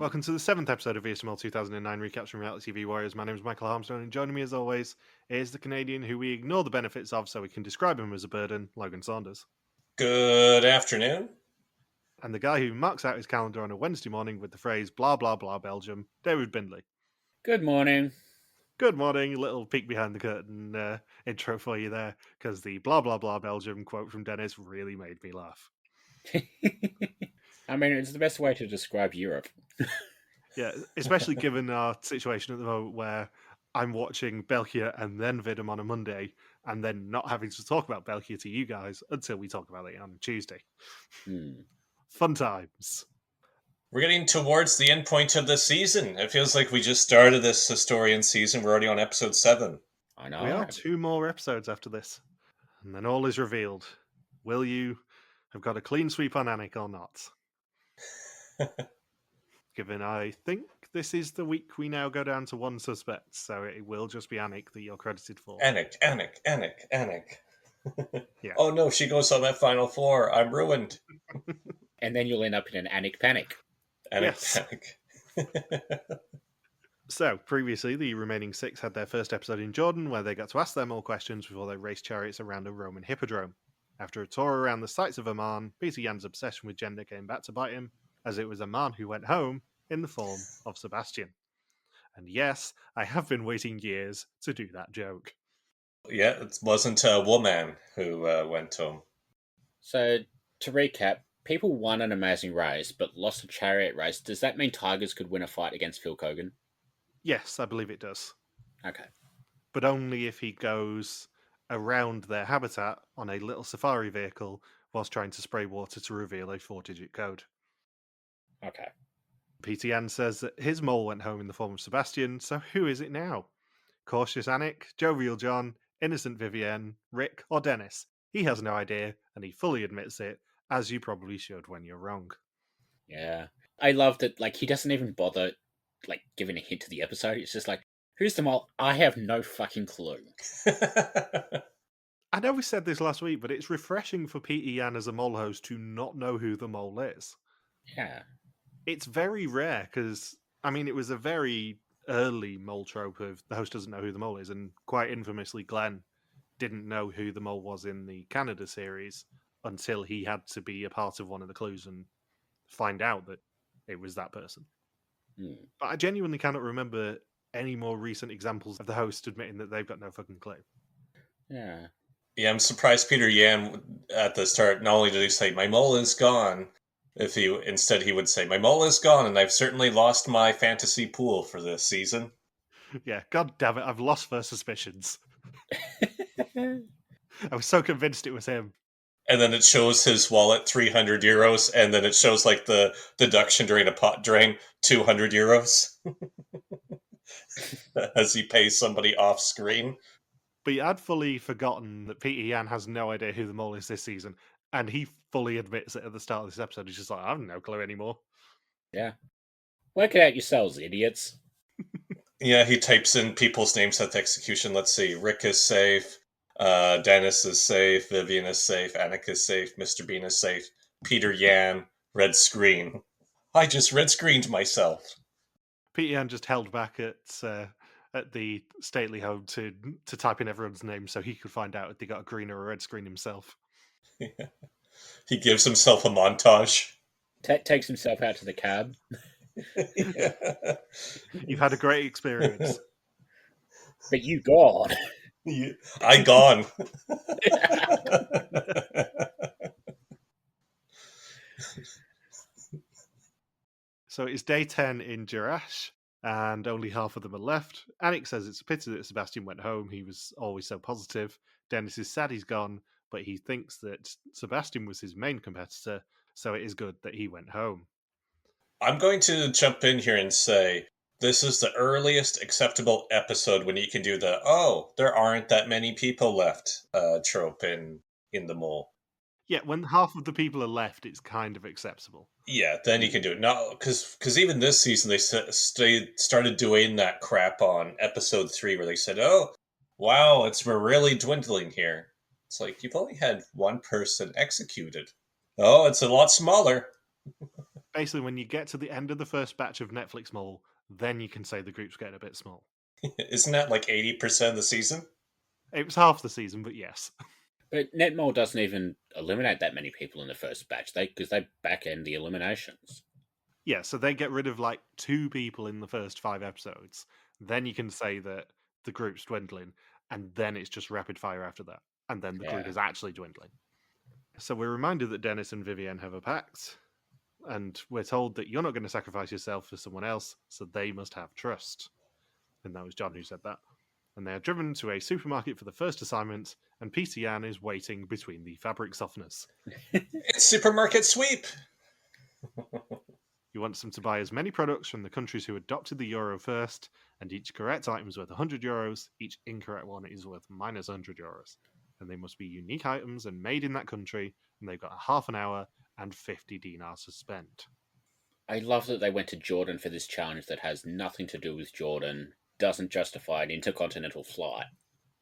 Welcome to the 7th episode of VSML 2009 Recaps from Reality TV Warriors. My name is Michael Armstrong, and joining me as always is the Canadian who we ignore the benefits of so we can describe him as a burden, Logan Saunders. Good afternoon. And the guy who marks out his calendar on a Wednesday morning with the phrase blah blah blah Belgium, David Bindley. Good morning. Good morning, little peek behind the curtain intro for you there, because the blah blah blah Belgium quote from Dennis really made me laugh. I mean, it's the best way to describe Europe. Yeah, especially given our situation at the moment where I'm watching Belgium and then Vidum on a Monday, and then not having to talk about Belgium to you guys until we talk about it on Tuesday. Fun times. We're getting towards the end point of the season. It feels like we just started this historian season. We're already on episode 7. I know. We are 2 more episodes after this. And then all is revealed. Will you have got a clean sweep on Annick or not? Given I think this is the week we now go down to one suspect, so it will just be Annick that you're credited for. Annick. Yeah. Oh no, she goes on that final floor. I'm ruined. And then you'll end up in an Annick panic. Panic. So, previously, the remaining 6 had their first episode in Jordan, where they got to ask them all questions before they raced chariots around a Roman hippodrome. After a tour around the sights of Amman, Pieter Jan's obsession with gender came back to bite him, as it was Amman who went home in the form of Sebastian. And yes, I have been waiting years to do that joke. Yeah, it wasn't a woman who went home. So, to recap, people won an amazing race, but lost a chariot race. Does that mean Tigers could win a fight against Phil Keoghan? Yes, I believe it does. Okay. But only if he goes around their habitat on a little safari vehicle whilst trying to spray water to reveal a 4-digit code. Okay. Pieter Jan says that his mole went home in the form of Sebastian, so who is it now? Cautious Annick, jovial John, innocent Vivienne, Rick, or Dennis? He has no idea, and he fully admits it, as you probably should when you're wrong. Yeah. I love that, he doesn't even bother, giving a hint to the episode. It's just like, who's the mole? I have no fucking clue. I know we said this last week, but it's refreshing for Pieter Jan as a mole host to not know who the mole is. Yeah. It's very rare, because, it was a very early mole trope of the host doesn't know who the mole is, and quite infamously, Glenn didn't know who the mole was in the Canada series until he had to be a part of one of the clues and find out that it was that person. But I genuinely cannot remember any more recent examples of the host admitting that they've got no fucking clue. Yeah. Yeah, I'm surprised Pieter Jan at the start, not only did he say, my mole is gone, instead he would say, my mole is gone, and I've certainly lost my fantasy pool for this season. Yeah, god damn it, I've lost first suspicions. I was so convinced it was him. And then it shows his wallet, 300 euros, and then it shows the deduction during a pot drain, 200 euros. As he pays somebody off screen. But I'd fully forgotten that Pieter Jan has no idea who the mole is this season, and he fully admits it at the start of this episode. He's just like, I have no clue anymore. Yeah. Work it out yourselves, idiots. Yeah, he types in people's names at the execution. Let's see. Rick is safe. Dennis is safe. Vivienne is safe. Annick is safe. Mr. Bean is safe. Pieter Jan, red screen. I just red screened myself. Pieter Jan just held back at the stately home to type in everyone's name so he could find out if they got a green or a red screen himself. Yeah. He gives himself a montage. Takes himself out to the cab. Yeah. You've had a great experience. But you gone. I gone. So it's day 10 in Jerash, and only half of them are left. Annick says it's a pity that Sebastian went home. He was always so positive. Dennis is sad he's gone, but he thinks that Sebastian was his main competitor, so it is good that he went home. I'm going to jump in here and say, this is the earliest acceptable episode when you can do the, there aren't that many people left trope in the mole. Yeah, when half of the people are left, it's kind of acceptable. Yeah, then you can do it. Now, because even this season, they started doing that crap on episode 3 where they said, wow, we're really dwindling here. It's like, you've only had one person executed. Oh, it's a lot smaller. Basically, when you get to the end of the first batch of Netflix Mole, then you can say the group's getting a bit small. Isn't that like 80% of the season? It was half the season, but yes. But Netmole doesn't even eliminate that many people in the first batch, because they back end the eliminations. Yeah, so they get rid of like 2 people in the first 5 episodes. Then you can say that the group's dwindling, and then it's just rapid fire after that. And then the group Yeah. is actually dwindling. So we're reminded that Dennis and Vivienne have a pact, and we're told that you're not going to sacrifice yourself for someone else, so they must have trust. And that was John who said that. And they are driven to a supermarket for the first assignment, and Pieter Jan is waiting between the fabric softeners. It's supermarket sweep! He wants them to buy as many products from the countries who adopted the euro first, and each correct item is worth €100, each incorrect one is worth minus €100. And they must be unique items and made in that country, and they've got a half an hour and 50 dinars to spend. I love that they went to Jordan for this challenge that has nothing to do with Jordan, doesn't justify an intercontinental flight.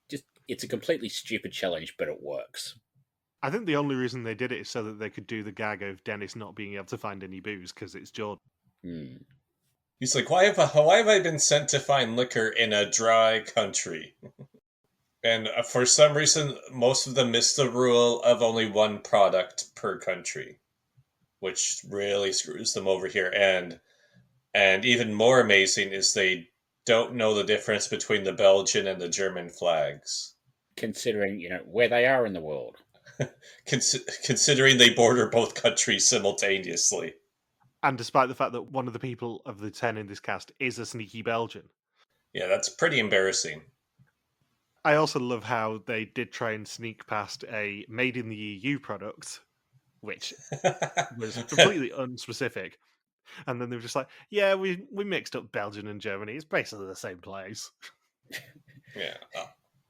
Just, it's a completely stupid challenge, but it works. I think the only reason they did it is so that they could do the gag of Dennis not being able to find any booze because it's Jordan. He's like, why have I been sent to find liquor in a dry country? And for some reason, most of them miss the rule of only one product per country, which really screws them over here. And even more amazing is they don't know the difference between the Belgian and the German flags. Considering, where they are in the world. Considering they border both countries simultaneously. And despite the fact that one of the people of the 10 in this cast is a sneaky Belgian. Yeah, that's pretty embarrassing. I also love how they did try and sneak past a made in the EU product, which was completely unspecific. And then they were just like, yeah, we mixed up Belgium and Germany. It's basically the same place. Yeah.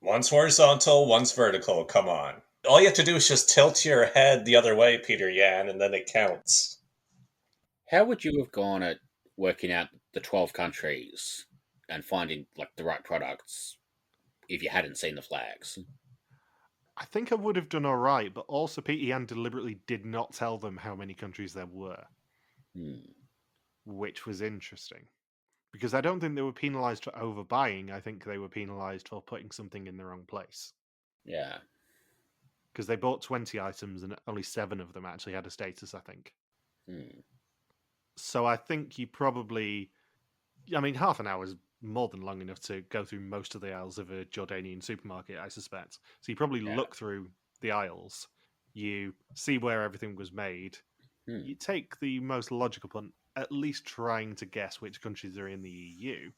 One's horizontal, one's vertical. Come on. All you have to do is just tilt your head the other way, Pieter Jan, and then it counts. How would you have gone at working out the 12 countries and finding the right products if you hadn't seen the flags? I think I would have done all right, but also Pieter Jan deliberately did not tell them how many countries there were, which was interesting. Because I don't think they were penalised for overbuying. I think they were penalised for putting something in the wrong place. Yeah. Because they bought 20 items and only 7 of them actually had a status, I think. So I think you probably... I mean, half an hour is more than long enough to go through most of the aisles of a Jordanian supermarket, I suspect. So you probably look through the aisles, you see where everything was made, you take the most logical punt, at least trying to guess which countries are in the EU,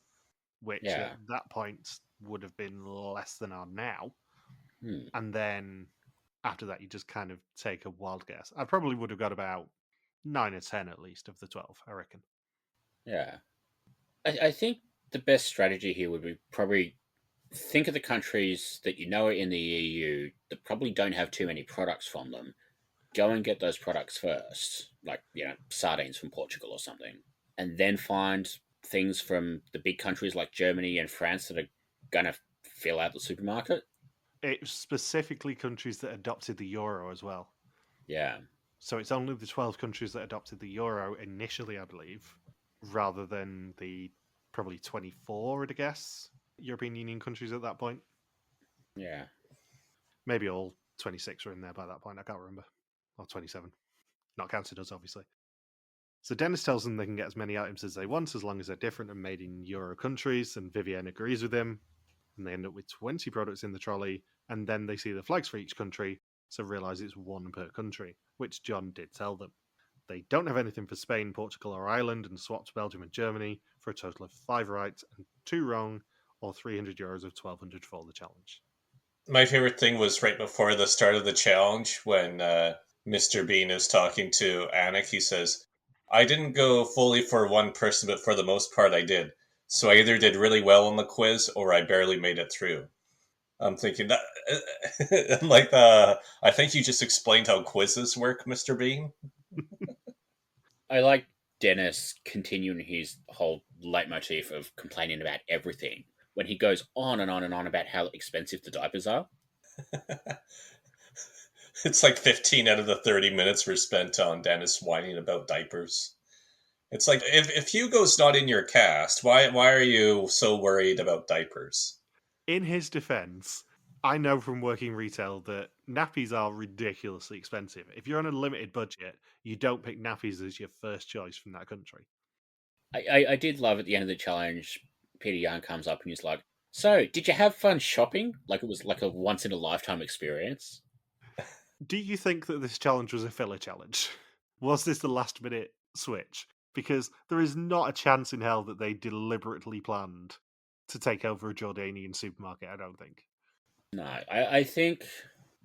which at that point would have been less than are now. And then after that, you just kind of take a wild guess. I probably would have got about 9 or 10 at least of the 12, I reckon. Yeah. I think the best strategy here would be probably think of the countries that you know are in the EU that probably don't have too many products from them. Go and get those products first, like, sardines from Portugal or something. And then find things from the big countries like Germany and France that are going to fill out the supermarket. It's specifically countries that adopted the euro as well. Yeah. So it's only the 12 countries that adopted the euro initially, I believe, rather than the probably 24, I'd guess, European Union countries at that point. Yeah. Maybe all 26 were in there by that point, I can't remember. Or 27. Not counted us, obviously. So Dennis tells them they can get as many items as they want, as long as they're different and made in euro countries, and Vivienne agrees with him. And they end up with 20 products in the trolley, and then they see the flags for each country, so realise it's 1 per country, which John did tell them. They don't have anything for Spain, Portugal, or Ireland, and swapped Belgium and Germany for a total of 5 right and 2 wrong, or €300 of 1,200 for the challenge. My favorite thing was right before the start of the challenge when Mr. Bean is talking to Annick. He says, I didn't go fully for one person, but for the most part I did. So I either did really well on the quiz or I barely made it through. I'm thinking that, I think you just explained how quizzes work, Mr. Bean. I like Dennis continuing his whole leitmotif of complaining about everything when he goes on and on and on about how expensive the diapers are. It's like 15 out of the 30 minutes were spent on Dennis whining about diapers. It's like, if Hugo's not in your cast, why are you so worried about diapers? In his defense, I know from working retail that nappies are ridiculously expensive. If you're on a limited budget, you don't pick nappies as your first choice from that country. I did love at the end of the challenge, Pieter Jan comes up and he's like, "So, did you have fun shopping? Like it was like a once in a lifetime experience." Do you think that this challenge was a filler challenge? Was this the last minute switch? Because there is not a chance in hell that they deliberately planned to take over a Jordanian supermarket, I don't think. No, I think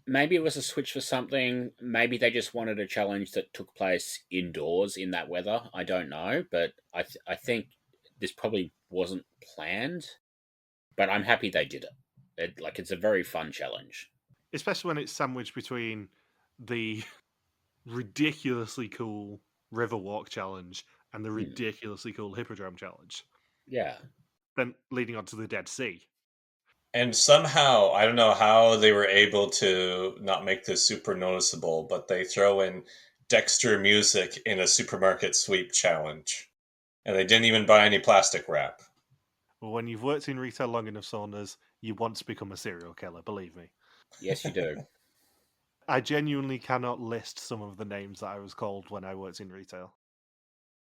maybe it was a switch for something. Maybe they just wanted a challenge that took place indoors in that weather. I don't know, but I think this probably wasn't planned. But I'm happy they did it. Like it's a very fun challenge. Especially when it's sandwiched between the ridiculously cool Riverwalk challenge and the ridiculously cool Hippodrome challenge. Yeah. Then leading on to the Dead Sea. And somehow, I don't know how they were able to not make this super noticeable, but they throw in Dexter music in a supermarket sweep challenge. And they didn't even buy any plastic wrap. Well, when you've worked in retail long enough, Saunders, you want to become a serial killer, believe me. Yes, you do. I genuinely cannot list some of the names that I was called when I worked in retail.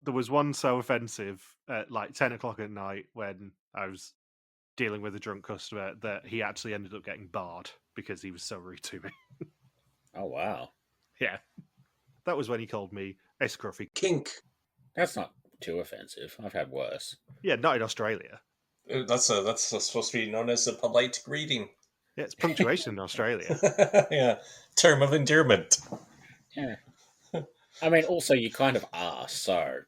There was one so offensive at like 10 o'clock at night when I was dealing with a drunk customer that he actually ended up getting barred because he was so rude to me. Oh, wow. Yeah. That was when he called me a scruffy Kink. That's not too offensive. I've had worse. Yeah, not in Australia. That's supposed to be known as a polite greeting. Yeah, it's punctuation in Australia. Yeah. Term of endearment. Yeah. I mean, also, you kind of are, so.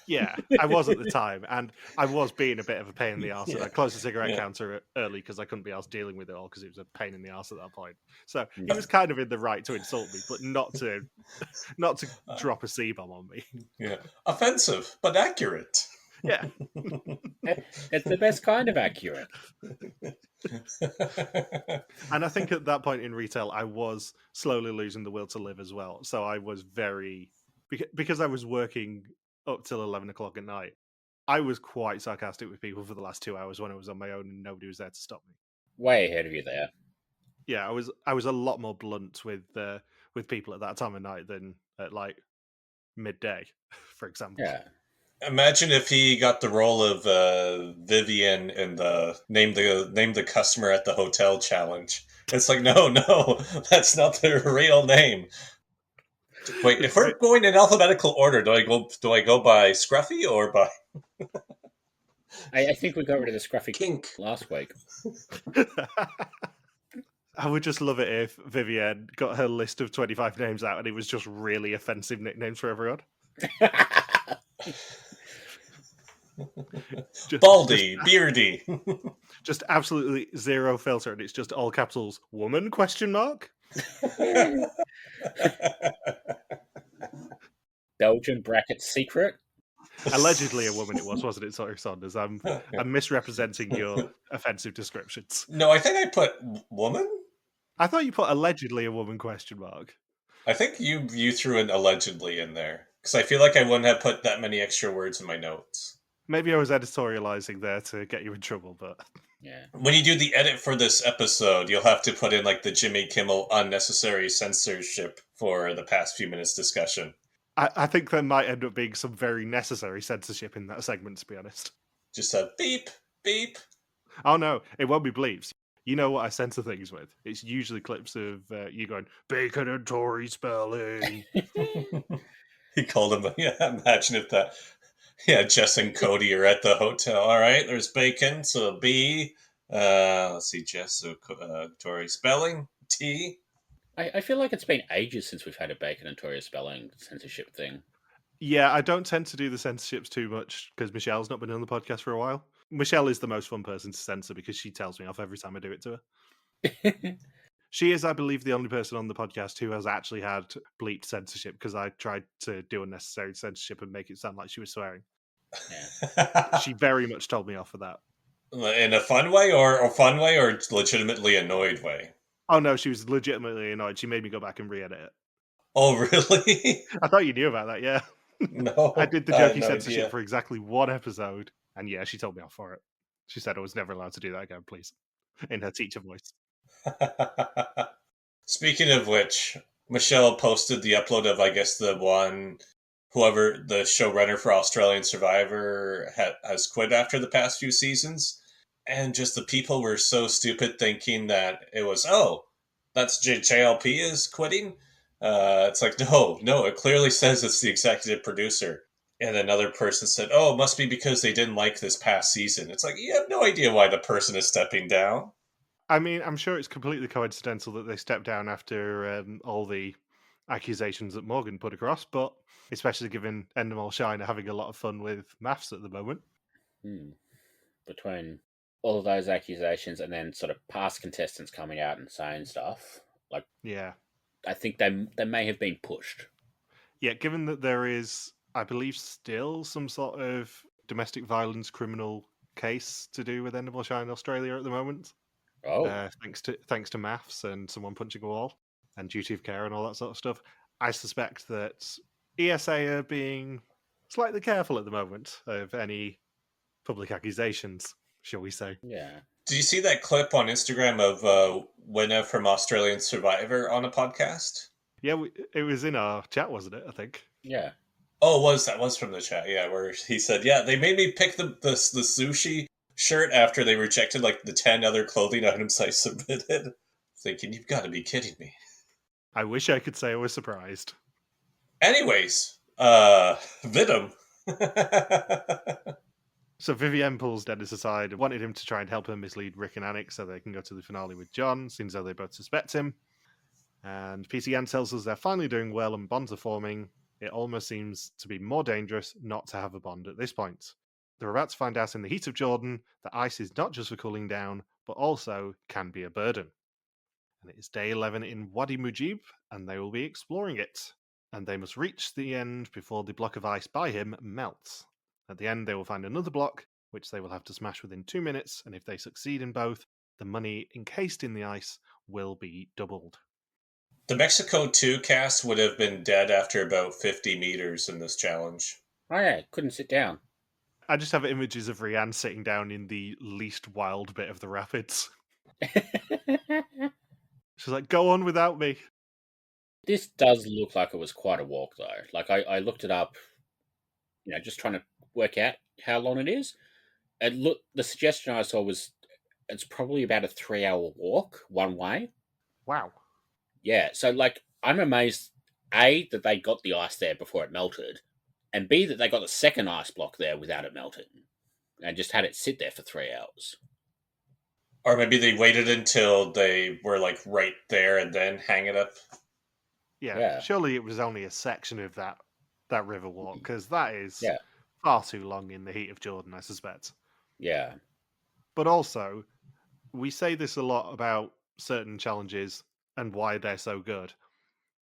Yeah, I was at the time, and I was being a bit of a pain in the arse. Yeah. And I closed the cigarette Yeah. counter early because I couldn't be else dealing with it all because it was a pain in the arse at that point. So he Yeah. was kind of in the right to insult me, but not to drop a C-bomb on me. Yeah. Offensive, but accurate. Yeah. It's the best kind of accurate. And I think at that point in retail, I was slowly losing the will to live as well. So I was very, because I was working up till 11 o'clock at night, I was quite sarcastic with people for the last 2 hours when I was on my own and nobody was there to stop me. Way ahead of you there. Yeah, I was a lot more blunt with people at that time of night than at like midday, for example. Yeah. Imagine if he got the role of Vivienne in the name the customer at the hotel challenge. It's like, no, that's not their real name. Wait, if we're going in alphabetical order, do I go by Scruffy or by? I think we got rid of the scruffy Kink last week. I would just love it if Vivienne got her list of 25 names out and it was just really offensive nicknames for everyone. Baldy, beardy. Just absolutely zero filter, and it's just all capitals. Woman? ? Belgian bracket secret. Allegedly a woman it was, wasn't it? Sorry, Saunders. I'm misrepresenting your offensive descriptions. No, I think I put woman. I thought you put allegedly a woman ? I think you threw an allegedly in there because I feel like I wouldn't have put that many extra words in my notes. Maybe I was editorializing there to get you in trouble, but Yeah. When you do the edit for this episode, you'll have to put in like the Jimmy Kimmel unnecessary censorship for the past few minutes discussion. I think there might end up being some very necessary censorship in that segment, to be honest. Just a beep, beep. Oh no, it won't be bleeps. You know what I censor things with? It's usually clips of you going, bacon and Tory spelling. He called him, yeah, imagine if that, yeah, Jess and Cody are at the hotel. All right, there's bacon, so B. Let's see, Jess, so Tory spelling, T. I feel like it's been ages since we've had a Bacon and Toria spelling censorship thing. Yeah, I don't tend to do the censorships too much because Michelle's not been on the podcast for a while. Michelle is the most fun person to censor because she tells me off every time I do it to her. She is, I believe, the only person on the podcast who has actually had bleeped censorship because I tried to do unnecessary censorship and make it sound like she was swearing. Yeah. She very much told me off for that. In a fun way or legitimately annoyed way? Oh no, she was legitimately annoyed. She made me go back and re-edit it. Oh, really? I thought you knew about that, yeah. No, I did the I had jokey no censorship idea. for exactly one episode, and yeah, she told me off for it. She said I was never allowed to do that again, please, in her teacher voice. Speaking of which, Michelle posted the upload of, I guess, the one, whoever the showrunner for Australian Survivor has quit after the past few seasons. And just the people were so stupid thinking that it was, oh, that's JLP is quitting. It's like, no, it clearly says it's the executive producer. And another person said, oh, it must be because they didn't like this past season. It's like, you have no idea why the person is stepping down. I mean, I'm sure it's completely coincidental that they stepped down after all the accusations that Morgan put across, but especially given Endemol Shine are having a lot of fun with maths at the moment. Between all of those accusations and then sort of past contestants coming out and saying stuff, like, Yeah. I think they may have been pushed. Yeah, given that there is, I believe, still some sort of domestic violence criminal case to do with Endemol Shine in Australia at the moment. Oh, Thanks to maths and someone punching a wall and duty of care and all that sort of stuff. I suspect that ESA are being slightly careful at the moment of any public accusations, shall we say. yeah. Did you see that clip on Instagram of Winna from Australian Survivor on a podcast? Yeah, it was in our chat, wasn't it? I think. Yeah. Oh, that was from the chat, yeah, where he said, yeah, they made me pick the sushi shirt after they rejected like the 10 other clothing items I submitted. Thinking, you've got to be kidding me. I wish I could say I was surprised. Anyways, Vidum. So Vivienne pulls Dennis aside and wanted him to try and help her mislead Rick and Annick so they can go to the finale with John, seems though they both suspect him. And Pieter Jan tells us they're finally doing well and bonds are forming. It almost seems to be more dangerous not to have a bond at this point. They're about to find out in the heat of Jordan that ice is not just for cooling down, but also can be a burden. And it is day 11 in Wadi Mujib, and they will be exploring it. And they must reach the end before the block of ice by him melts. At the end, they will find another block, which they will have to smash within 2 minutes, and if they succeed in both, the money encased in the ice will be doubled. The Mexico 2 cast would have been dead after about 50 meters in this challenge. Oh yeah, couldn't sit down. I just have images of Rianne sitting down in the least wild bit of the rapids. She's like, go on without me. This does look like it was quite a walk, though. Like, I looked it up, just trying to work out how long it is. And the suggestion I saw was it's probably about a 3-hour walk one way. Wow. Yeah, so, like, I'm amazed, A, that they got the ice there before it melted, and B, that they got the second ice block there without it melting, and just had it sit there for 3 hours. Or maybe they waited until they were like right there and then hang it up. Yeah. Surely it was only a section of that river walk, because that is far too long in the heat of Jordan, I suspect. Yeah. But also, we say this a lot about certain challenges and why they're so good.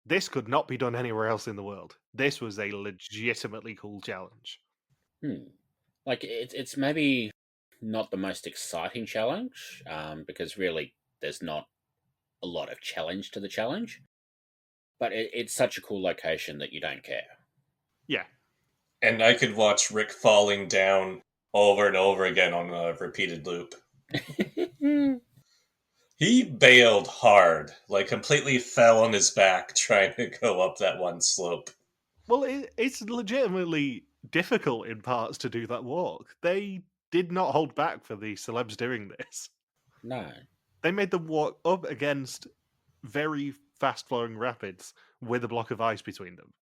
This could not be done anywhere else in the world. This was a legitimately cool challenge. Like, it's maybe not the most exciting challenge, because really there's not a lot of challenge to the challenge. But it's such a cool location that you don't care. Yeah. And I could watch Rick falling down over and over again on a repeated loop. He bailed hard, like completely fell on his back trying to go up that one slope. Well, it's legitimately difficult in parts to do that walk. They did not hold back for the celebs doing this. No. They made them walk up against very fast-flowing rapids with a block of ice between them.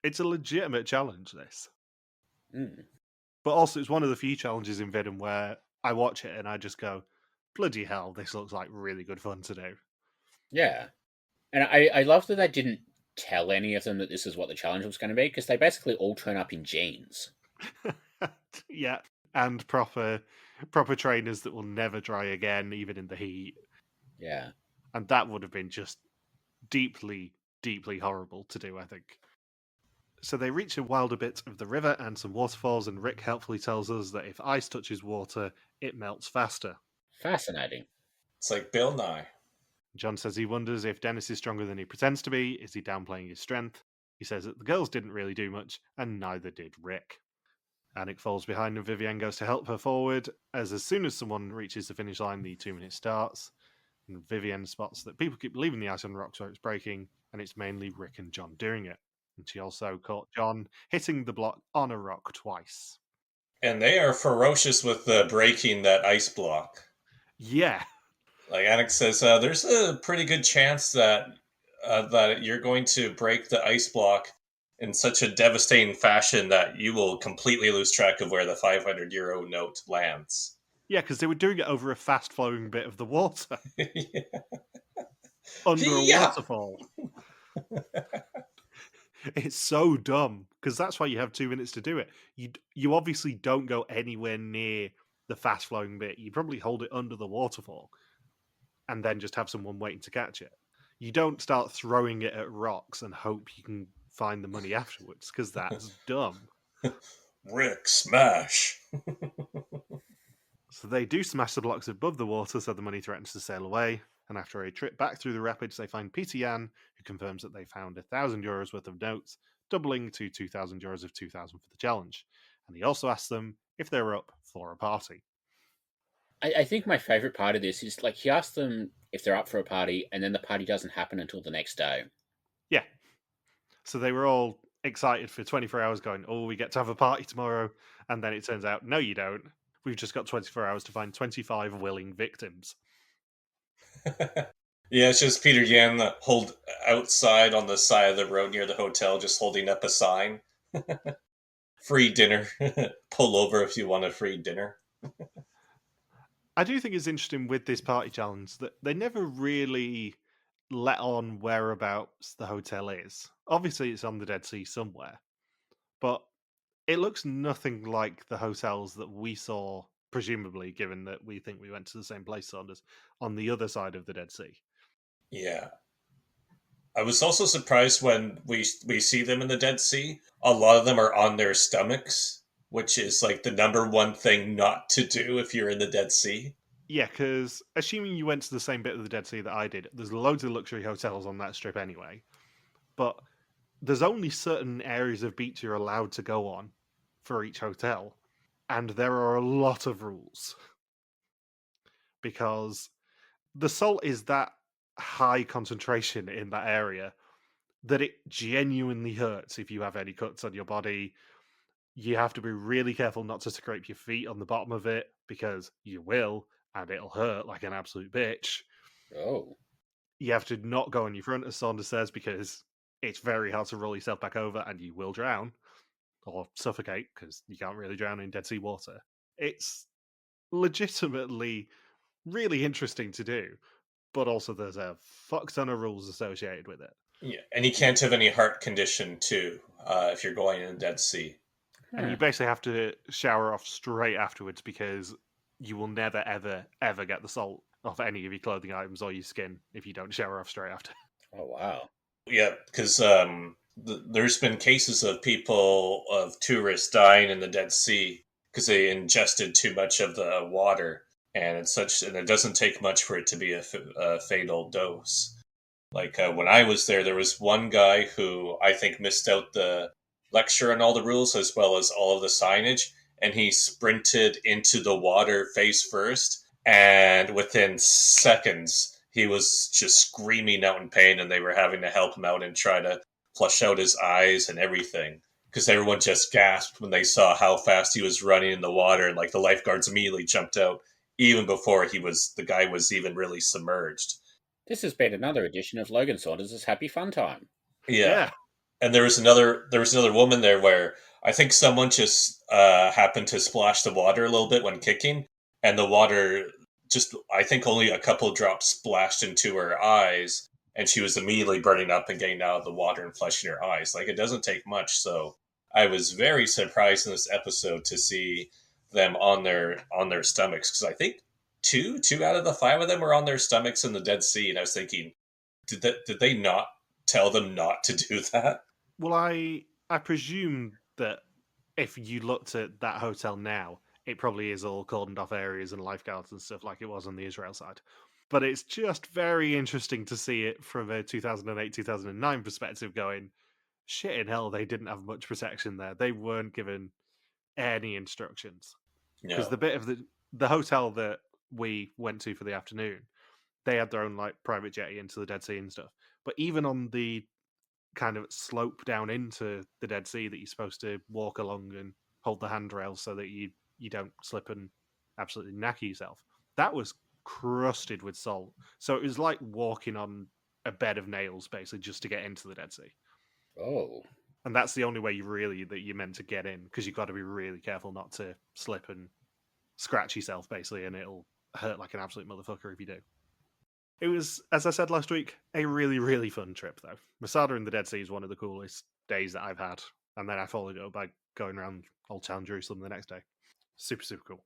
It's a legitimate challenge, this. But also, it's one of the few challenges in Vidum where I watch it and I just go, bloody hell, this looks like really good fun to do. Yeah. And I love that they didn't tell any of them that this is what the challenge was going to be, because they basically all turn up in jeans. Yeah, and proper trainers that will never dry again, even in the heat. Yeah. And that would have been just deeply, deeply horrible to do, I think. So they reach a wilder bit of the river and some waterfalls, and Rick helpfully tells us that if ice touches water, it melts faster. Fascinating. It's like Bill Nye. John says he wonders if Dennis is stronger than he pretends to be. Is he downplaying his strength? He says that the girls didn't really do much, and neither did Rick. Annick falls behind and Vivienne goes to help her forward, as soon as someone reaches the finish line, the 2 minute starts. And Vivienne spots that people keep leaving the ice on rocks where it's breaking, and it's mainly Rick and John doing it. And she also caught John hitting the block on a rock twice. And they are ferocious with breaking that ice block. Yeah. Like Annick says, there's a pretty good chance that you're going to break the ice block in such a devastating fashion that you will completely lose track of where the 500 euro note lands. Yeah, because they were doing it over a fast-flowing bit of the water. Yeah. Under a Yeah. waterfall. It's so dumb, because that's why you have 2 minutes to do it. You obviously don't go anywhere near the fast-flowing bit. You probably hold it under the waterfall, and then just have someone waiting to catch it. You don't start throwing it at rocks and hope you can find the money afterwards, because that's dumb. Rick, smash! So they do smash the blocks above the water, so the money threatens to sail away. And after a trip back through the rapids, they find Pieter Jan, who confirms that they found 1,000 euros worth of notes, doubling to 2,000 euros of 2,000 for the challenge. And he also asks them if they're up for a party. I think my favourite part of this is, like, he asks them if they're up for a party, and then the party doesn't happen until the next day. Yeah. So they were all excited for 24 hours going, oh, we get to have a party tomorrow. And then it turns out, no, you don't. We've just got 24 hours to find 25 willing victims. Yeah, it's just Pieter Jan hold outside on the side of the road near the hotel, just holding up a sign. Free dinner. Pull over if you want a free dinner. I do think it's interesting with this party challenge that they never really let on whereabouts the hotel is. Obviously, it's on the Dead Sea somewhere, but it looks nothing like the hotels that we saw, presumably, given that we think we went to the same place, Saunders, on the other side of the Dead Sea. Yeah. I was also surprised when we see them in the Dead Sea. A lot of them are on their stomachs, which is like the number one thing not to do if you're in the Dead Sea. Yeah, because assuming you went to the same bit of the Dead Sea that I did, there's loads of luxury hotels on that strip anyway. But there's only certain areas of beach you're allowed to go on for each hotel. And there are a lot of rules. Because the salt is that high concentration in that area that it genuinely hurts if you have any cuts on your body. You have to be really careful not to scrape your feet on the bottom of it, because you will, and it'll hurt like an absolute bitch. Oh. You have to not go on your front, as Saunders says, because it's very hard to roll yourself back over and you will drown or suffocate, because you can't really drown in Dead Sea water. It's legitimately really interesting to do, but also there's a fuck ton of rules associated with it. Yeah, and you can't have any heart condition too if you're going in the Dead Sea. And you basically have to shower off straight afterwards, because you will never, ever, ever get the salt off any of your clothing items or your skin if you don't shower off straight after. Oh, wow. Yeah, because there's been cases of tourists dying in the Dead Sea because they ingested too much of the water, and it doesn't take much for it to be a fatal dose. Like when I was there was one guy who I think missed out the lecture on all the rules as well as all of the signage, and he sprinted into the water face first, and within seconds he was just screaming out in pain, and they were having to help him out and try to flush out his eyes and everything, because everyone just gasped when they saw how fast he was running in the water, and like the lifeguards immediately jumped out even before the guy was even really submerged. This has been another edition of Logan Saunders' Happy Fun Time. Yeah. And there was another woman there where I think someone just happened to splash the water a little bit when kicking, and the water just, I think only a couple drops splashed into her eyes, and she was immediately burning up and getting out of the water and flushing her eyes. Like, it doesn't take much. So I was very surprised in this episode to see them on their stomachs, because I think two out of the 5 of them were on their stomachs in the Dead Sea, and I was thinking, did they not tell them not to do that? Well, I presume that if you looked at that hotel now, it probably is all cordoned off areas and lifeguards and stuff like it was on the Israel side. But it's just very interesting to see it from a 2008-2009 perspective going, shit in hell, they didn't have much protection there. They weren't given any instructions. Because No. the bit of the hotel that we went to for the afternoon, they had their own like private jetty into the Dead Sea and stuff. But even on the kind of slope down into the Dead Sea that you're supposed to walk along and hold the handrail so that you don't slip and absolutely knacker yourself, that was crusted with salt. So it was like walking on a bed of nails basically just to get into the Dead Sea. Oh. And that's the only way you're meant to get in, because you've got to be really careful not to slip and scratch yourself basically, and it'll hurt like an absolute motherfucker if you do. It was, as I said last week, a really, really fun trip, though. Masada in the Dead Sea is one of the coolest days that I've had. And then I followed it up by going around Old Town Jerusalem the next day. Super, super cool.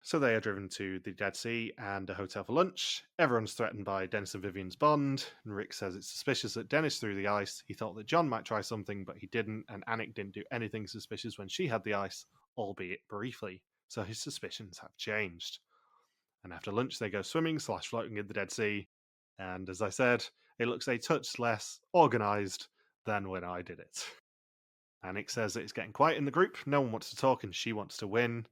So they are driven to the Dead Sea and a hotel for lunch. Everyone's threatened by Dennis and Vivienne's bond. And Rick says it's suspicious that Dennis threw the ice. He thought that John might try something, but he didn't. And Annick didn't do anything suspicious when she had the ice, albeit briefly. So his suspicions have changed. And after lunch, they go swimming / floating in the Dead Sea. And as I said, it looks a touch less organised than when I did it. Annick says that it's getting quiet in the group. No one wants to talk and she wants to win.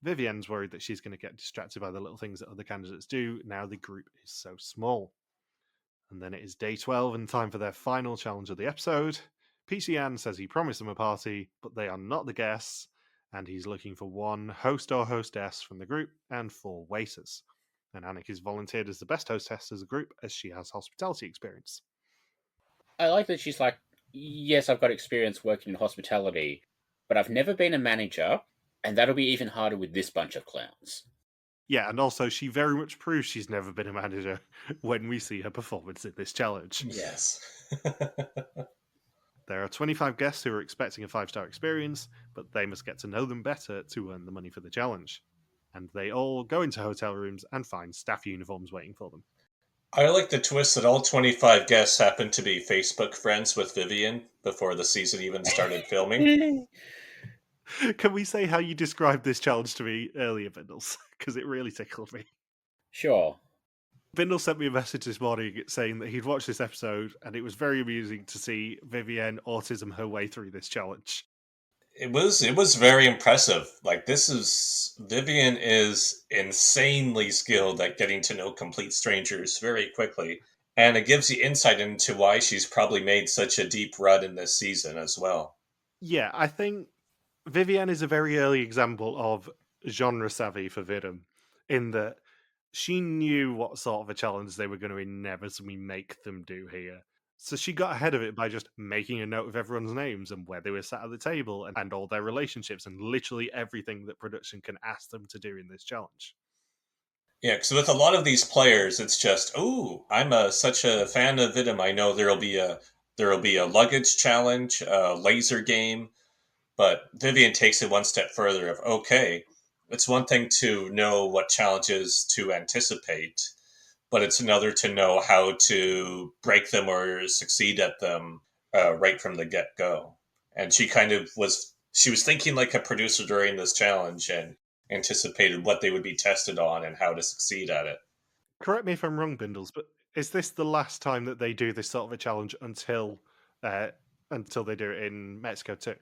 Vivienne's worried that she's going to get distracted by the little things that other candidates do. Now the group is so small. And then it is day 12 and time for their final challenge of the episode. Pieter Jan says he promised them a party, but they are not the guests. And he's looking for one host or hostess from the group and 4 waiters. And Annick is volunteered as the best hostess as a group, as she has hospitality experience. I like that she's like, yes, I've got experience working in hospitality, but I've never been a manager, and that'll be even harder with this bunch of clowns. Yeah, and also she very much proves she's never been a manager when we see her performance in this challenge. Yes. There are 25 guests who are expecting a 5-star experience, but they must get to know them better to earn the money for the challenge. And they all go into hotel rooms and find staff uniforms waiting for them. I like the twist that all 25 guests happen to be Facebook friends with Vivienne before the season even started filming. Can we say how you described this challenge to me earlier, Bindles? Because it really tickled me. Sure. Bindle sent me a message this morning saying that he'd watched this episode and it was very amusing to see Vivienne autism her way through this challenge. It was very impressive. Like, Vivienne is insanely skilled at getting to know complete strangers very quickly. And it gives you insight into why she's probably made such a deep run in this season as well. Yeah, I think Vivienne is a very early example of genre savvy for Vidum, in that she knew what sort of a challenge they were going to inevitably make them do here. So she got ahead of it by just making a note of everyone's names and where they were sat at the table and all their relationships and literally everything that production can ask them to do in this challenge. Yeah, because with a lot of these players, it's just, oh, I'm such a fan of Vidum. I know there'll be a luggage challenge, a laser game, but Vivienne takes it one step further. Of okay, it's one thing to know what challenges to anticipate, but it's another to know how to break them or succeed at them right from the get go. And she was thinking like a producer during this challenge and anticipated what they would be tested on and how to succeed at it. Correct me if I'm wrong, Bindles, but is this the last time that they do this sort of a challenge until they do it in Mexico too?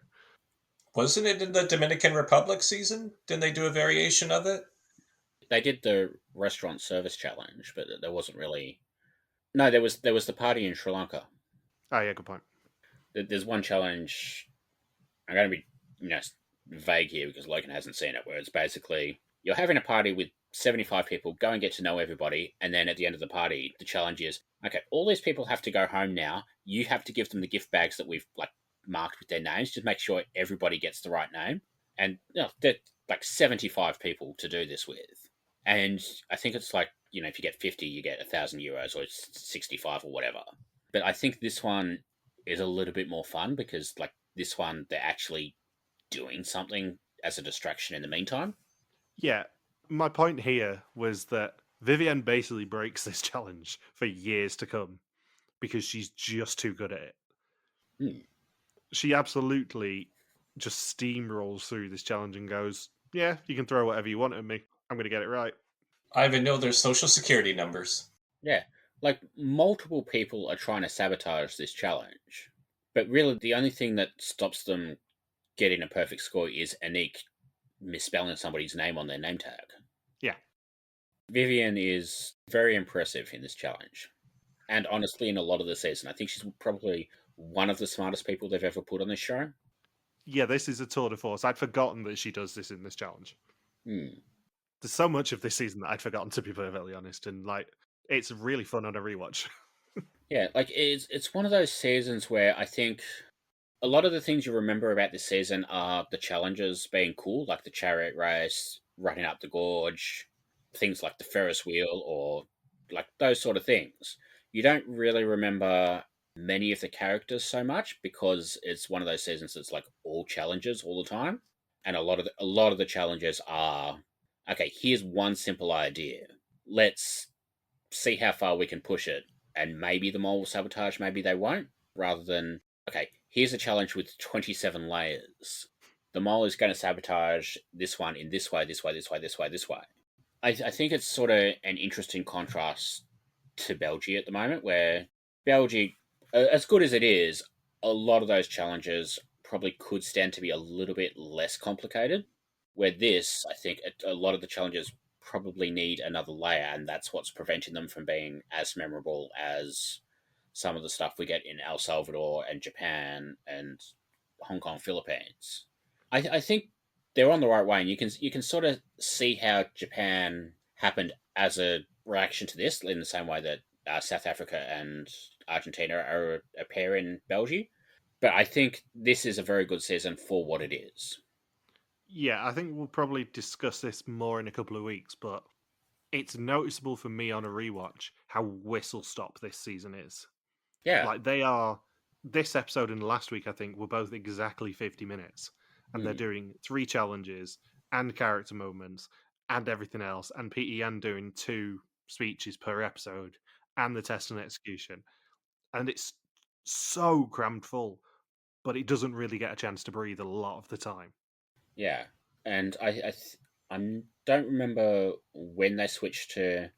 Wasn't it in the Dominican Republic season? Didn't they do a variation of it? They did the restaurant service challenge, but there wasn't really. No, there was the party in Sri Lanka. Oh yeah, good point. There's one challenge. I'm going to be vague here because Logan hasn't seen it, where it's basically you're having a party with 75 people, go and get to know everybody, and then at the end of the party, the challenge is, okay, all these people have to go home now. You have to give them the gift bags that we've marked with their names. Just make sure everybody gets the right name. And there's 75 people to do this with. And I think it's if you get 50, you get €1,000 or it's 65 or whatever. But I think this one is a little bit more fun because this one, they're actually doing something as a distraction in the meantime. Yeah, my point here was that Vivienne basically breaks this challenge for years to come because she's just too good at it. She absolutely just steamrolls through this challenge and goes, yeah, you can throw whatever you want at me. I'm going to get it right. I even know their social security numbers. Yeah, multiple people are trying to sabotage this challenge. But really, the only thing that stops them getting a perfect score is Annick misspelling somebody's name on their name tag. Yeah. Vivienne is very impressive in this challenge. And honestly, in a lot of the season, I think she's probably one of the smartest people they've ever put on this show. Yeah, this is a tour de force. I'd forgotten that she does this in this challenge. Hmm. There's so much of this season that I'd forgotten, to be perfectly honest, and like it's really fun on a rewatch. Yeah, like it's one of those seasons where I think a lot of the things you remember about this season are the challenges being cool, like the chariot race, running up the gorge, things like the Ferris wheel, or like those sort of things. You don't really remember many of the characters so much because it's one of those seasons that's like all challenges all the time, and a lot of the challenges are okay. Here's one simple idea. Let's see how far we can push it, and maybe the mole will sabotage, maybe they won't. Rather than okay, here's a challenge with 27 layers. The mole is going to sabotage this one in this way, this way, this way, this way, this way. I think it's sort of an interesting contrast to Belgium at the moment, where Belgium, as good as it is, a lot of those challenges probably could stand to be a little bit less complicated. Where this, I think, a lot of the challenges probably need another layer, and that's what's preventing them from being as memorable as some of the stuff we get in El Salvador and Japan and Hong Kong, Philippines. I think they're on the right way, and you can sort of see how Japan happened as a reaction to this, in the same way that South Africa and Argentina are a pair in Belgium. But I think this is a very good season for what it is. Yeah, I think we'll probably discuss this more in a couple of weeks, but it's noticeable for me on a rewatch how whistle stop this season is. Yeah. Like they are this episode and last week, I think, were both exactly 50 minutes. And they're Hmm. doing 3 challenges and character moments and everything else. And Pieter Jan doing 2 speeches per episode and the test and execution. And it's so crammed full, but it doesn't really get a chance to breathe a lot of the time. Yeah, and I don't remember when they switched to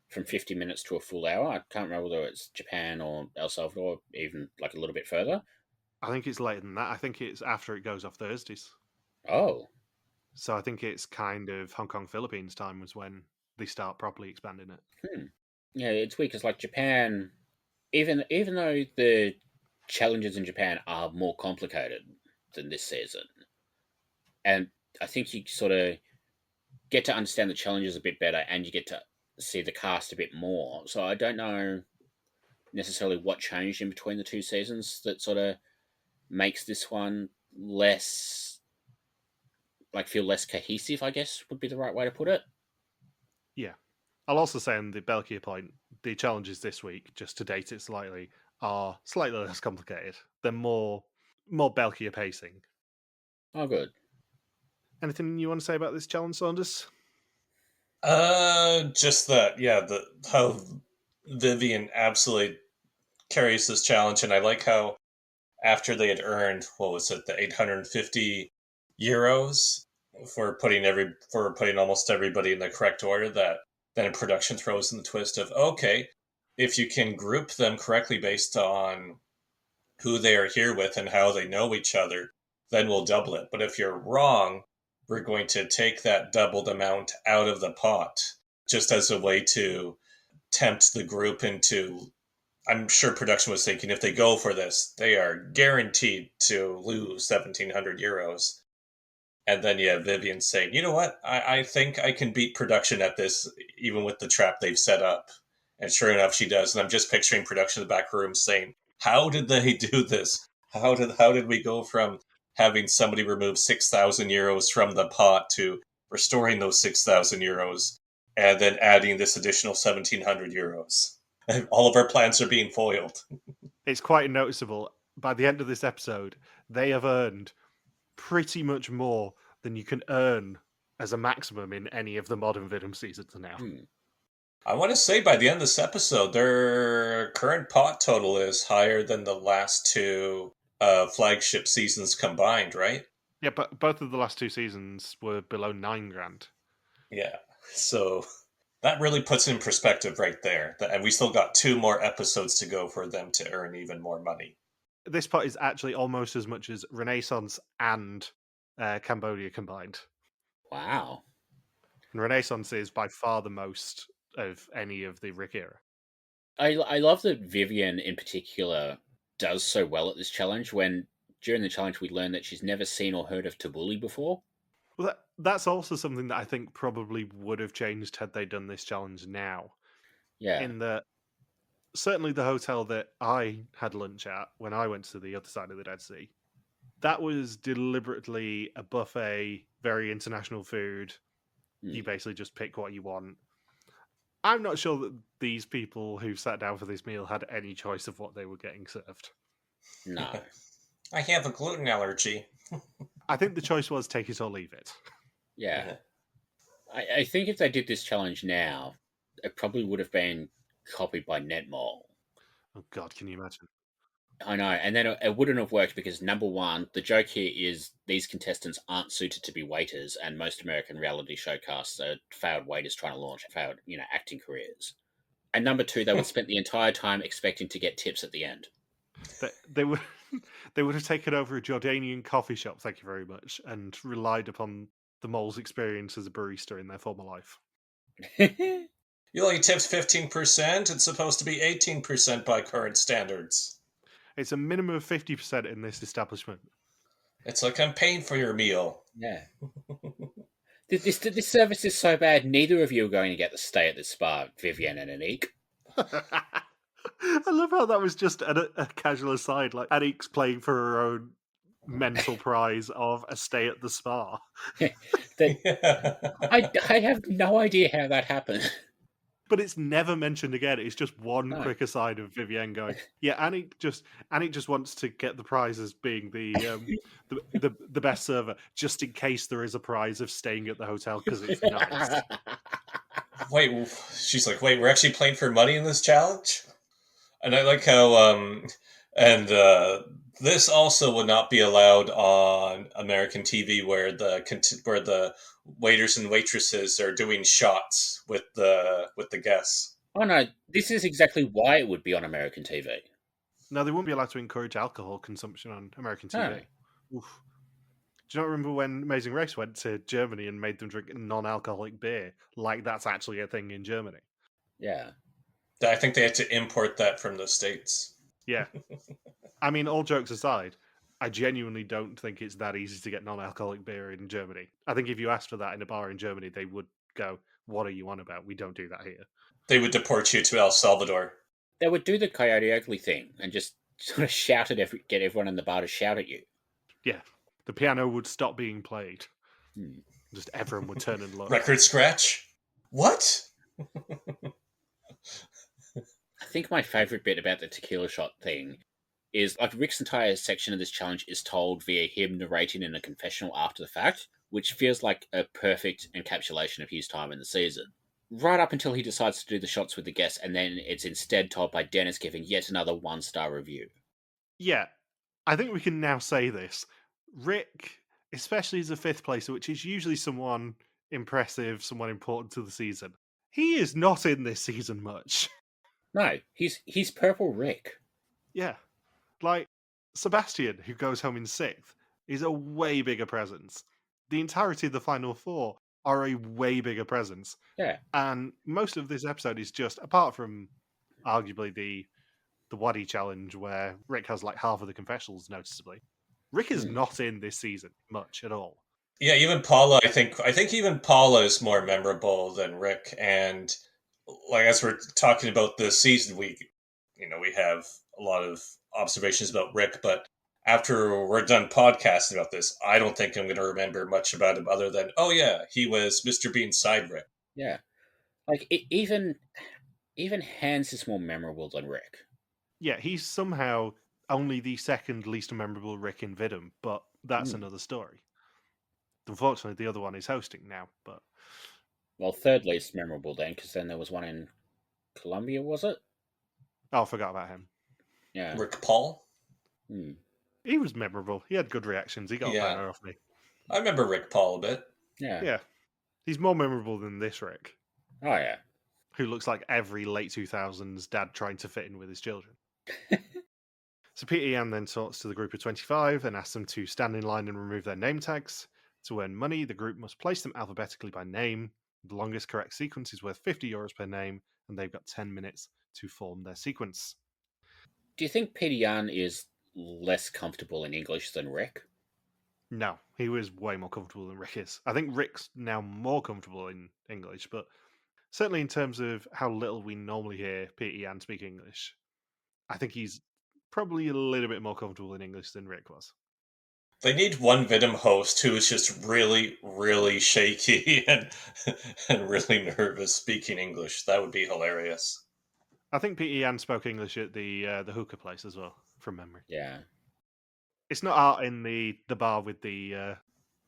from 50 minutes to a full hour. I can't remember whether it's Japan or El Salvador, even like a little bit further. I think it's later than that. I think it's after it goes off Thursdays. Oh, So I think it's kind of Hong Kong, Philippines time was when they start properly expanding it. hmm. Yeah, it's weird because like Japan, even though the challenges in Japan are more complicated than this season, and I think you sort of get to understand the challenges a bit better, and you get to see the cast a bit more. So I don't know necessarily what changed in between the two seasons that sort of makes this one less like feel less cohesive, I guess would be the right way to put it. Yeah. I'll also say on the Belkia point, the challenges this week, just to date it slightly, are slightly less complicated. They're more Belkia pacing. Oh, good. Anything you want to say about this challenge, Saunders? Just that, yeah, the how Vivienne absolutely carries this challenge, and I like how after they had earned what was it, the 850 euros for putting almost everybody in the correct order, that then in production throws in the twist of okay, if you can group them correctly based on who they are here with and how they know each other, then we'll double it. But if you're wrong, we're going to take that doubled amount out of the pot just as a way to tempt the group into. I'm sure production was thinking if they go for this, they are guaranteed to lose 1,700 euros. And then you have Vivienne saying, you know what? I think I can beat production at this, even with the trap they've set up. And sure enough, she does. And I'm just picturing production in the back room saying, how did they do this? How did we go from having somebody remove 6,000 euros from the pot to restoring those 6,000 euros and then adding this additional 1,700 euros? And all of our plans are being foiled. It's quite noticeable. By the end of this episode, they have earned pretty much more than you can earn as a maximum in any of the modern Venom seasons now. I want to say by the end of this episode, their current pot total is higher than the last two flagship seasons combined, right? Yeah, but both of the last 2 seasons were below 9 grand. Yeah. So that really puts in perspective right there. And we still got 2 more episodes to go for them to earn even more money. this part is actually almost as much as Renaissance and Cambodia combined. Wow. And Renaissance is by far the most of any of the Rick era. I love that Vivienne in particular does so well at this challenge when during the challenge we learn that she's never seen or heard of Tabbouleh before. Well, that's also something that I think probably would have changed had they done this challenge now. Yeah. In that, certainly the hotel that I had lunch at when I went to the other side of the Dead Sea, that was deliberately a buffet, very international food. You basically just pick what you want. I'm not sure that these people who sat down for this meal had any choice of what they were getting served. No. I have a gluten allergy. I think the choice was take it or leave it. Yeah. I think if they did this challenge now, it probably would have been copied by Netmall. Oh God, can you imagine? I know, and then it wouldn't have worked because number one, the joke here is these contestants aren't suited to be waiters, and most American reality show casts are failed waiters trying to launch failed, acting careers. And number two, they would spend the entire time expecting to get tips at the end. They would they would have taken over a Jordanian coffee shop, thank you very much, and relied upon the mole's experience as a barista in their former life. You only tipped 15%. It's supposed to be 18% by current standards. It's a minimum of 50% in this establishment. It's like I'm paying for your meal. Yeah. This service is so bad, neither of you are going to get to stay at this spa, Vivienne and Annick. I love how that was just a casual aside. Like Annick's playing for her own mental prize of a stay at the spa. I have no idea how that happened. But it's never mentioned again. It's just one No. quick aside of Vivienne going, "Yeah, Annick just wants to get the prize as being the best server, just in case there is a prize of staying at the hotel because it's nice." Wait, she's like, wait, we're actually playing for money in this challenge? And I like how, this also would not be allowed on American TV where the waiters and waitresses are doing shots with the guests. Oh no, this is exactly why it would be on American TV. No, they wouldn't be allowed to encourage alcohol consumption on American TV. No. Oof. Do you not remember when Amazing Race went to Germany and made them drink non-alcoholic beer? Like that's actually a thing in Germany. Yeah. I think they had to import that from the States. Yeah. I mean, all jokes aside, I genuinely don't think it's that easy to get non-alcoholic beer in Germany. I think if you asked for that in a bar in Germany, they would go, "What are you on about? We don't do that here." They would deport you to El Salvador. They would do the Coyote Ugly thing and just sort of shout at get everyone in the bar to shout at you. Yeah. The piano would stop being played. Hmm. Just everyone would turn and look. Record scratch? What? I think my favourite bit about the tequila shot thing is like Rick's entire section of this challenge is told via him narrating in a confessional after the fact, which feels like a perfect encapsulation of his time in the season. Right up until he decides to do the shots with the guests, and then it's instead told by Dennis giving yet another 1-star review. Yeah. I think we can now say this. Rick, especially as a fifth placer, which is usually someone impressive, someone important to the season, he is not in this season much. No, he's Purple Rick. Yeah. Like, Sebastian, who goes home in sixth, is a way bigger presence. The entirety of the final four are a way bigger presence. Yeah. And most of this episode is just, apart from arguably the Waddy challenge where Rick has like half of the confessionals noticeably, Rick is not in this season much at all. Yeah, even Paula, I think even Paula is more memorable than Rick. And like as we're talking about this season, we have a lot of observations about Rick, but after we're done podcasting about this, I don't think I'm going to remember much about him other than, oh yeah, he was Mr. Bean's side Rick. Yeah. Like, even Hans is more memorable than Rick. Yeah, he's somehow only the second least memorable Rick in Vidum, but that's another story. Unfortunately, the other one is hosting now, but... Well, third least memorable then, because then there was one in Colombia, was it? Oh, I forgot about him. Yeah. Rick Paul? He was memorable. He had good reactions. He got a banner off me. I remember Rick Paul a bit. Yeah. Yeah. He's more memorable than this Rick. Oh, yeah. Who looks like every late 2000s dad trying to fit in with his children. So Pieter Jan then talks to the group of 25 and asks them to stand in line and remove their name tags. To earn money, the group must place them alphabetically by name. The longest correct sequence is worth €50 per name, and they've got 10 minutes to form their sequence. Do you think Pieter Jan is less comfortable in English than Rick? No, he was way more comfortable than Rick is. I think Rick's now more comfortable in English, but certainly in terms of how little we normally hear Pieter Jan speak English, I think he's probably a little bit more comfortable in English than Rick was. They need one Vidum host who is just really, really shaky and really nervous speaking English. That would be hilarious. I think Pieter Jan spoke English at the hookah place as well, from memory. Yeah. It's not out in the bar with the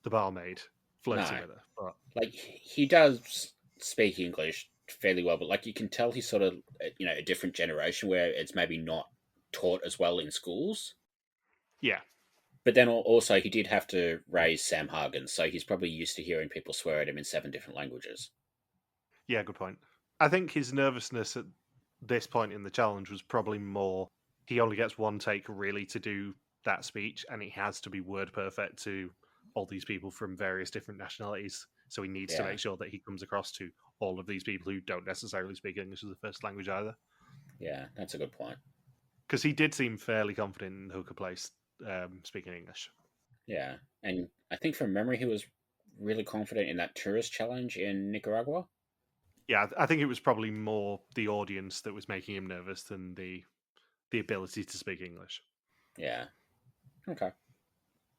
barmaid flirting with her, but like he does speak English fairly well, but like you can tell he's sort of a different generation where it's maybe not taught as well in schools. yeah. But then also he did have to raise Sam Hagen, so he's probably used to hearing people swear at him in 7 different languages. Yeah, good point. I think his nervousness at this point in the challenge was probably more he only gets one take really to do that speech, and he has to be word perfect to all these people from various different nationalities. So he needs to Yeah. make sure that he comes across to all of these people who don't necessarily speak English as a first language either. Yeah, that's a good point. Because he did seem fairly confident in the hooker place speaking English. Yeah, and I think from memory he was really confident in that tourist challenge in Nicaragua. Yeah, I think it was probably more the audience that was making him nervous than the ability to speak English. Yeah. Okay.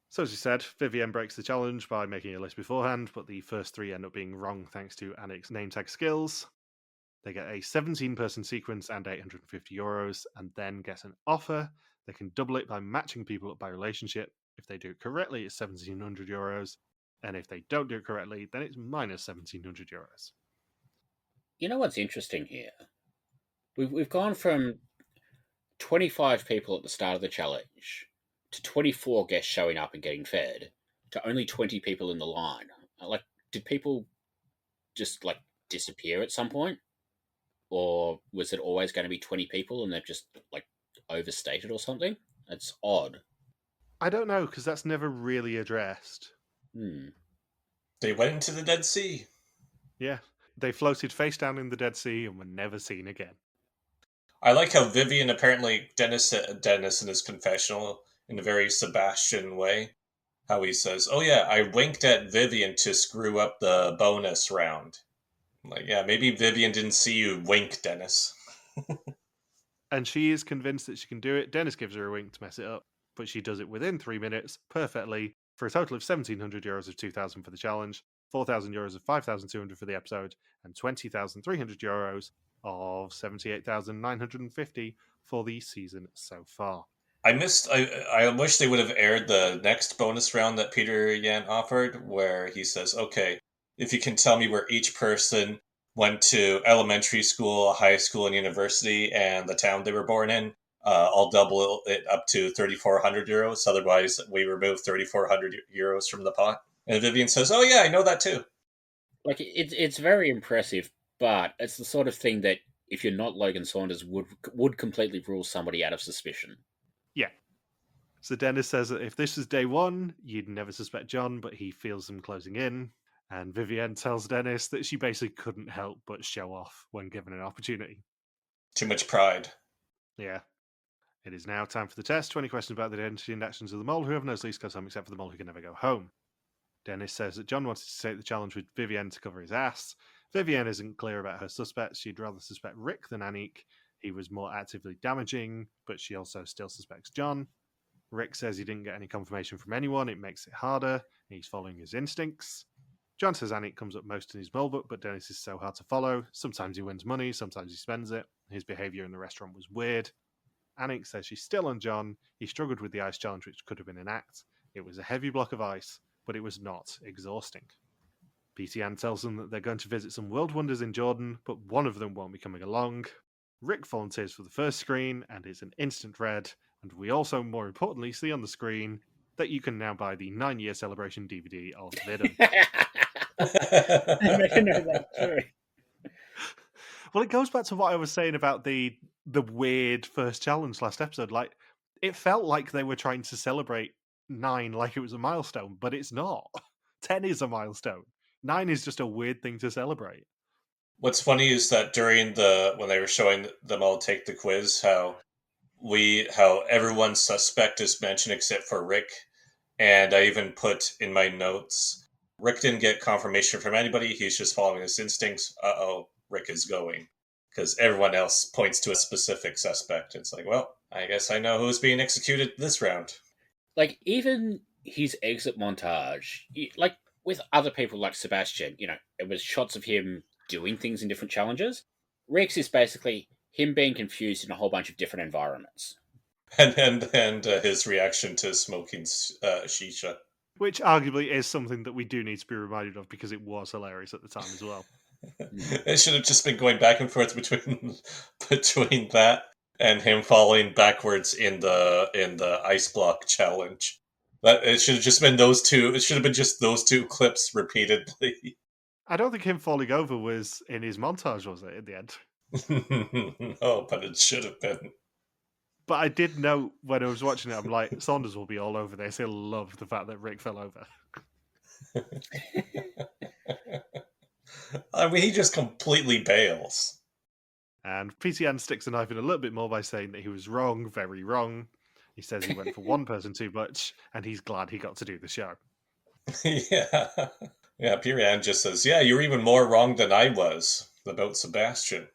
So as you said, Vivienne breaks the challenge by making a list beforehand, but the first 3 end up being wrong thanks to Annick's name tag skills. They get a 17-person sequence and €850, and then get an offer. They can double it by matching people up by relationship. If they do it correctly, it's €1,700, and if they don't do it correctly, then it's minus €1,700. You know what's interesting here? We've gone from 25 people at the start of the challenge to 24 guests showing up and getting fed to only 20 people in the line. Like, did people just like disappear at some point? Or was it always going to be 20 people and they've just like overstated or something? That's odd. I don't know, because that's never really addressed. They went into the Dead Sea. Yeah, they floated face down in the Dead Sea and were never seen again. I like how Vivienne apparently Dennis in his confessional in a very Sebastian way. How he says, "Oh yeah, I winked at Vivienne to screw up the bonus round." I'm like, yeah, maybe Vivienne didn't see you wink, Dennis. And she is convinced that she can do it. Dennis gives her a wink to mess it up, but she does it within 3 minutes perfectly for a total of €1,700 of 2,000 for the challenge, €4,000 of 5,200 for the episode, and €20,300 of 78,950 for the season so far. I wish they would have aired the next bonus round that Pieter Jan offered, where he says, okay, if you can tell me where each person went to elementary school, high school, and university, and the town they were born in, I'll double it up to €3,400. Otherwise, we remove €3,400 from the pot. And Vivienne says, oh yeah, I know that too. Like, it's very impressive, but it's the sort of thing that if you're not Logan Saunders would completely rule somebody out of suspicion. Yeah. So Dennis says that if this was day 1, you'd never suspect John, but he feels them closing in. And Vivienne tells Dennis that she basically couldn't help but show off when given an opportunity. Too much pride. Yeah. It is now time for the test. 20 questions about the identity and actions of the mole who have no sleeves goes home except for the mole who can never go home. Dennis says that John wanted to take the challenge with Vivienne to cover his ass. Vivienne isn't clear about her suspects. She'd rather suspect Rick than Annick. He was more actively damaging, but she also still suspects John. Rick says he didn't get any confirmation from anyone. It makes it harder. He's following his instincts. John says Annick comes up most in his mole book, but Dennis is so hard to follow. Sometimes he wins money, sometimes he spends it. His behaviour in the restaurant was weird. Annick says she's still on John. He struggled with the ice challenge, which could have been an act. It was a heavy block of ice, but it was not exhausting. Pieter Jan tells them that they're going to visit some world wonders in Jordan, but one of them won't be coming along. Rick volunteers for the first screen, and it's an instant red. And we also, more importantly, see on the screen that you can now buy the 9-year celebration DVD of Vidum. I didn't know that too. Well, it goes back to what I was saying about the weird first challenge last episode. Like, it felt like they were trying to celebrate 9 like it was a milestone, but it's not. 10 is a milestone. 9 is just a weird thing to celebrate. What's funny is that when they were showing them all take the quiz, how everyone's suspect is mentioned except for Rick. And I even put in my notes, Rick didn't get confirmation from anybody. He's just following his instincts. Rick is going. Because everyone else points to a specific suspect. It's like, well, I guess I know who's being executed this round. Like, even his exit montage, like with other people like Sebastian, it was shots of him doing things in different challenges. Rick's is basically him being confused in a whole bunch of different environments. And his reaction to smoking shisha. Which arguably is something that we do need to be reminded of because it was hilarious at the time as well. It should have just been going back and forth between that and him falling backwards in the ice block challenge. It should have just been those two. It should have been just those two clips repeatedly. I don't think him falling over was in his montage, was it, in the end? No, but it should have been. But I did note when I was watching it, I'm like, Saunders will be all over this. He'll love the fact that Rick fell over. I mean, he just completely bails. And Pieter Jan sticks the knife in a little bit more by saying that he was wrong, very wrong. He says he went for one person too much, and he's glad he got to do the show. Yeah. Yeah, Pieter Jan just says, yeah, you were even more wrong than I was about Sebastian.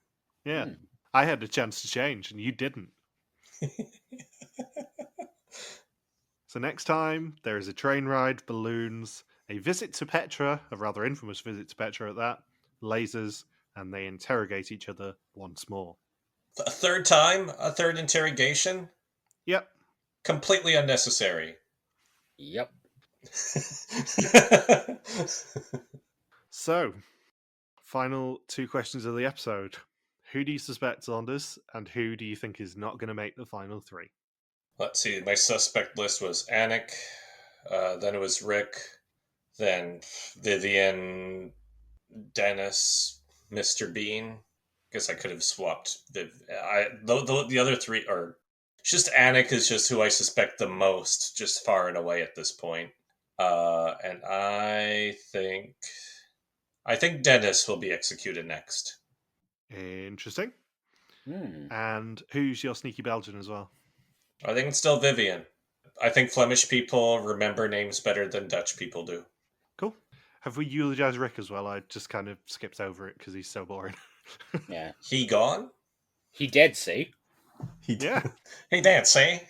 Yeah. I had a chance to change, and you didn't. So next time, there is a train ride, balloons, a visit to Petra, a rather infamous visit to Petra at that, lasers, and they interrogate each other once more. A third time? A third interrogation? Yep. Completely unnecessary. Yep. So, final 2 questions of the episode. Who do you suspect, Saunders, and who do you think is not going to make the final 3? Let's see, my suspect list was Annick, then it was Rick, then Vivienne, Dennis, Mr. Bean. Guess I could have swapped the other 3 are just Annick is just who I suspect the most, just far and away at this point. And I think Dennis will be executed next. Interesting. And who's your sneaky Belgian as well? I think it's still Vivienne. I think Flemish people remember names better than Dutch people do. Cool. Have we eulogized Rick as well? I just kind of skipped over it because he's so boring. Yeah. He gone? He dead, see? Yeah. He dead, see?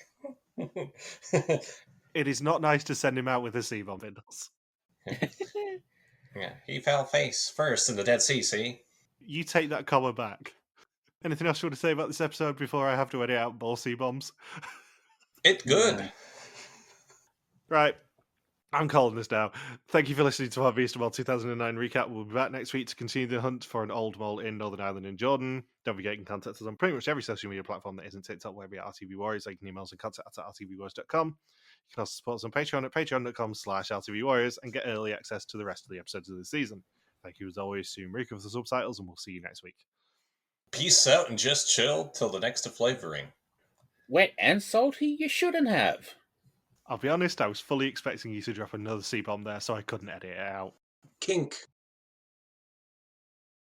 It is not nice to send him out with a C-bomb, Bindles. Yeah, he fell face first in the Dead Sea, see? You take that comma back. Anything else you want to say about this episode before I have to edit out more C-bombs? It good. Right. I'm calling this now. Thank you for listening to our Beast of World 2009 recap. We'll be back next week to continue the hunt for an old mole in Northern Ireland and Jordan. Don't forget you can contact us on pretty much every social media platform that isn't TikTok, where we are RTV Warriors. You can email us at contact@rtvwarriors.com. You can also support us on Patreon at patreon.com/rtvwarriors and get early access to the rest of the episodes of the season. Thank you as always to Marika for the subtitles, and we'll see you next week. Peace out and just chill till the next flavoring. Wet and salty? You shouldn't have. I'll be honest, I was fully expecting you to drop another C-bomb there, so I couldn't edit it out. Kink.